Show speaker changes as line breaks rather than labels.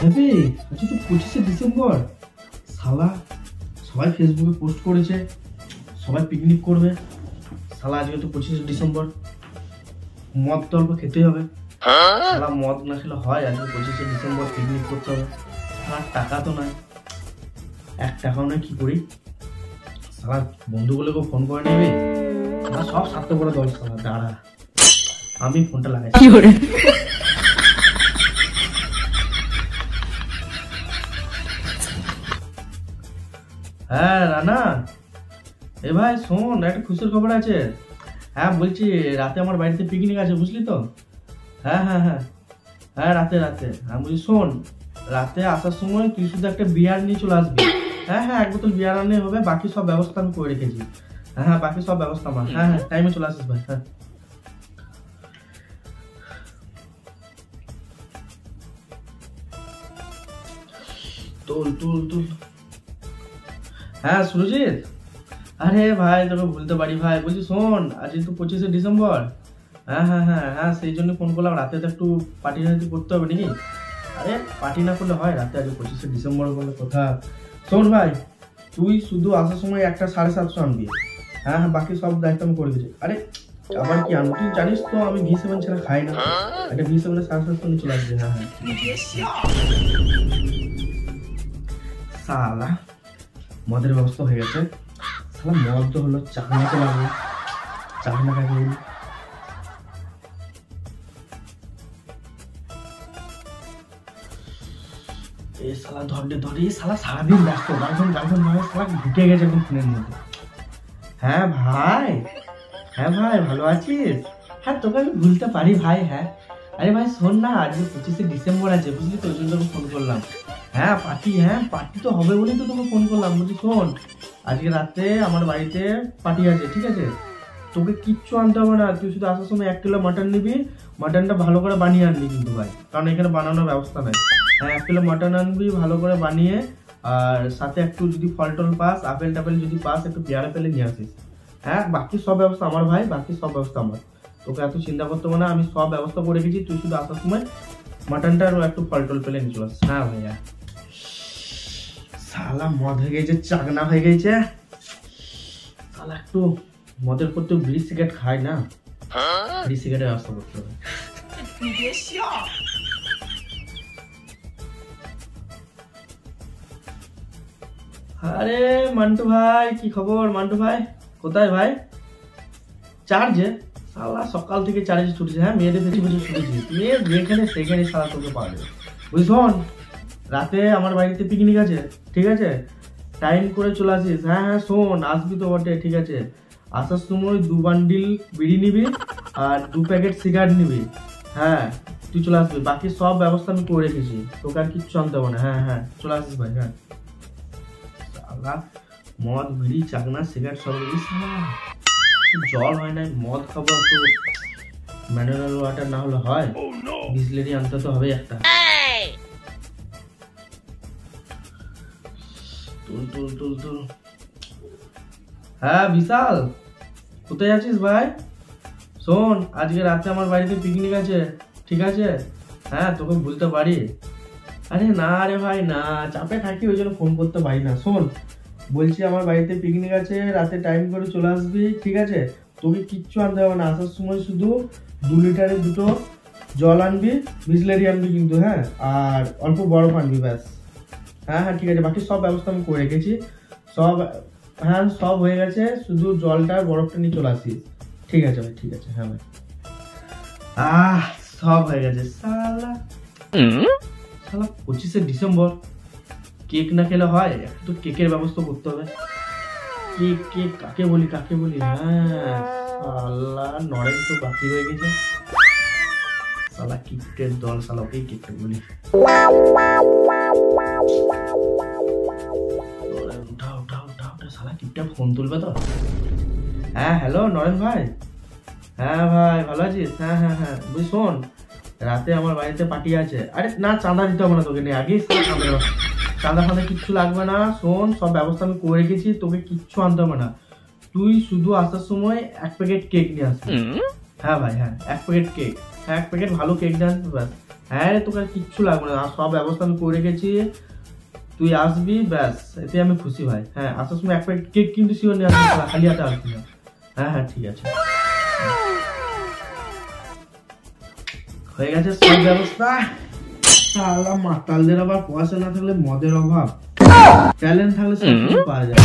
আরে আজকে তো 25শে ডিসেম্বর। শালা সবাই ফেসবুকে পোস্ট করেছে সবাই পিকনিক করবে। শালা আজকে তো 25শে ডিসেম্বর, মদ তো অল্প খেতেই হবে। শালা মদ না খেলে হয়? আজকে 25শে ডিসেম্বর পিকনিক করতে হবে। শালা টাকা তো নাই, 1 টাকাও নাই। কি করি? শালা বন্ধুগুলোকে ফোন করে নেবে, সব স্বার্থ করে দল। শালা দাঁড়া, আমি ফোনটা লাগাই। হ্যাঁ রানা, এ ভাই শোন, একটা খুশির খবর আছে। হ্যাঁ বলছি, রাতে আমার বাড়িতে পিকনিক আছে, বুঝলি তো? হ্যাঁ হ্যাঁ হ্যাঁ হ্যাঁ, রাতে রাতে। আমি বলছি শোন, রাতে আসার সময় তুই শুধু একটা বিয়ার নিয়ে চলে আসবি। হ্যাঁ হ্যাঁ, 1 বোতল বিয়ার আনলে হবে, বাকি সব ব্যবস্থা আমি করে রেখেছি। হ্যাঁ হ্যাঁ, বাকি সব ব্যবস্থা আমার। হ্যাঁ হ্যাঁ, টাইমে চলে আসিস ভাই। হ্যাঁ তুল তুল তুল। হ্যাঁ সুরজিৎ, আরে ভাই তোকে ভুলতে পারি ভাই। বলছি শোন, আজ তো 25শে ডিসেম্বর। হ্যাঁ হ্যাঁ হ্যাঁ হ্যাঁ, সেই জন্য ফোন করলাম। রাতে তো একটু পার্টি টার্টি করতে হবে নাকি? আরে পার্টি না করলে হয়? রাতে আজ 25শে ডিসেম্বর বলে কথা। শোন ভাই, তুই শুধু আসার সময় একটা 750 আনবি। হ্যাঁ হ্যাঁ, বাকি সব দায়িত্ব আমি করে দিচ্ছি। আরে আবার কি আনবো? তুই জানিস তো আমি V7 ছাড়া খাই না। একটা V7 750 নিয়ে চলে আসবে। হ্যাঁ হ্যাঁ, সালা মদের ব্যবস্থা হয়ে গেছে। সালা মদ তো হলো, চাকনাকে লাগবে, চাকনা খাই বলি। এ শালা ধরে ধরে, শালা সারাদিন ব্যস্ত, গার্লফ্রেন্ড ভাই, শালা ঢুকে গেছে এখন ফোনের মধ্যে। হ্যাঁ ভাই, হ্যাঁ ভাই ভালো আছিস? হ্যাঁ তোকে আমি ভুলতে পারি ভাই। হ্যাঁ আরে ভাই শোন না, আজকে 25শে ডিসেম্বর আছে, বুঝলি তো? ওই জন্য তোকে ফোন করলাম। হ্যাঁ পার্টি তো হবে বলেই তো তোকে ফোন করলাম। বলছি শোন, আজকে রাতে আমার বাড়িতে পার্টি আছে, ঠিক আছে? তোকে কিচ্ছু আনতে হবে না, তুই শুধু আসার সময় 1 কিলো মাটন নিবি। মাটনটা ভালো করে বানিয়ে আনবি কিন্তু ভাই, কারণ এখানে বানানোর ব্যবস্থা নাই। হ্যাঁ 1 কিলো মাটন আনবি ভালো করে বানিয়ে, আর সাথে একটু যদি ফল টল পাস, আপেল টাপেল যদি পাস, একটু পেয়ারা পেলে নিয়ে আসিস। হ্যাঁ বাকি সব ব্যবস্থা আমার ভাই, বাকি সব ব্যবস্থা আমার। তোকে এত চিন্তা করতে হবে না, আমি সব ব্যবস্থা করে রেখেছি। তুই শুধু আসার সময় মাটনটা আর একটু ফল টল পেলে নিয়ে চলে আসিস। হ্যাঁ ভাইয়া। শালা মদ হয়ে গেছে, চাকনা হয়ে গেছে। শালা একটু মদের পর তো বিড়ি সিগারেট খাই না, বিড়ি সিগারেটের ব্যবস্থা করতে হবে। আরে মান্টু ভাই, কি খবর? মান্টু ভাই কোথায় ভাই? চার্জে? শালা সকাল থেকে চার্জে ছুটেছে। হ্যাঁ মেয়েদের বেশি বেশি ছুটেছি, মেয়ে যেখানে সেখানে শালা তোকে পাবে। বুঝলি শোন, রাতে আমার বাড়িতে পিকনিক আছে, ঠিক আছে? টাইম করে চলে আসিস। হ্যাঁ হ্যাঁ শোন, আসবি তো বটে, ঠিক আছে? আসার সময় 2 বান্ডিল বিড়ি নিবি আর 2 প্যাকেট সিগারেট নিবি। হ্যাঁ তুই চলে আসবি, বাকি সব ব্যবস্থা আমি করে রেখেছি, তোকে আর কিচ্ছু আনতে হবে না। হ্যাঁ হ্যাঁ চলে আসিস ভাই। হ্যাঁ শালা মদ বিড়ি চাকনা সিগারেট সব নিবি। শালা জল হয় না, মদ খাবো, একটু মিনারেল ওয়াটার না হলে হয়? বিসলেরি আনতে তো হবে একটা। তুল তুল তুল তুল। হ্যাঁ বিশাল, কোথায় আছিস ভাই? শোন, আজকে রাতে আমার বাড়িতে পিকনিক আছে, ঠিক আছে? হ্যাঁ তোকে ভুলতে পারি? আরে না রে ভাই না, চাপে থাকি ওই জন্য ফোন করতে পারি না। শোন বলছি, আমার বাড়িতে পিকনিক আছে, রাতে টাইম করে চলে আসবি, ঠিক আছে? তোকে কিচ্ছু আনতে হবে না, আসার সময় শুধু 2 লিটারের 2টো জল আনবি, বিসলেরি আনবি কিন্তু। হ্যাঁ আর অল্প বরফ আনবি, ব্যাস। হ্যাঁ হ্যাঁ ঠিক আছে, বাকি সব ব্যবস্থা আমি করে রেখেছি সব। হ্যাঁ সব হয়ে গেছে, শুধু জলটা বরফটা নিয়ে চলে আসিস, ঠিক আছে ভাই? ঠিক আছে হ্যাঁ ভাই। সব হয়ে গেছে। শালা শালা 25শে ডিসেম্বর, কেক না খেলে হয়? একটু কেকের ব্যবস্থা করতে হবে। কেক কেক কাকে বলি কাকে বলি? হ্যাঁ শালা নরেন তো বাকি হয়ে গেছে। শালা কিপটের দল, শালা ওকেই কেকটা বলি। উঠা উঠা উঠা উঠা, শালা কিপটা ফোন তুলবে তো। হ্যাঁ হ্যালো নরেন ভাই। হ্যাঁ ভাই ভালো আছিস? হ্যাঁ হ্যাঁ হ্যাঁ বুঝি শোন, রাতে আমার বাড়িতে পার্টি আছে। আরে না, চাঁদা দিতে হবে না তোকে, নিয়ে আগে চাঁদা ফাঁদা কিচ্ছু লাগবে না। শোন, সব ব্যবস্থা আমি করে রেখেছি, তোকে কিচ্ছু আনতে হবে না। তুই শুধু আসার সময় 1 প্যাকেট কেক নিয়ে আসবি। হ্যাঁ ভাই হ্যাঁ, 1 প্যাকেট কেক। হ্যাঁ 1 প্যাকেট ভালো কেক নিয়ে আসবি, ব্যাস। হ্যাঁ রে, তোকে আর কিচ্ছু লাগবে না, আর সব ব্যবস্থা আমি করে রেখেছি। তুই আসবি ব্যাস, এতে আমি খুশি ভাই। হ্যাঁ, আসার সময় এক প্যাকেট কেক কিন্তু শিওর নিয়ে আসবি, খালি হাতে আসবি না। হ্যাঁ হ্যাঁ ঠিক আছে, হয়ে গেছে সব ব্যবস্থা। শালা মাতালদের আবার পয়সা না থাকলে মদের অভাব, ট্যালেন্ট থাকলে সব কিছু পাওয়া যায়।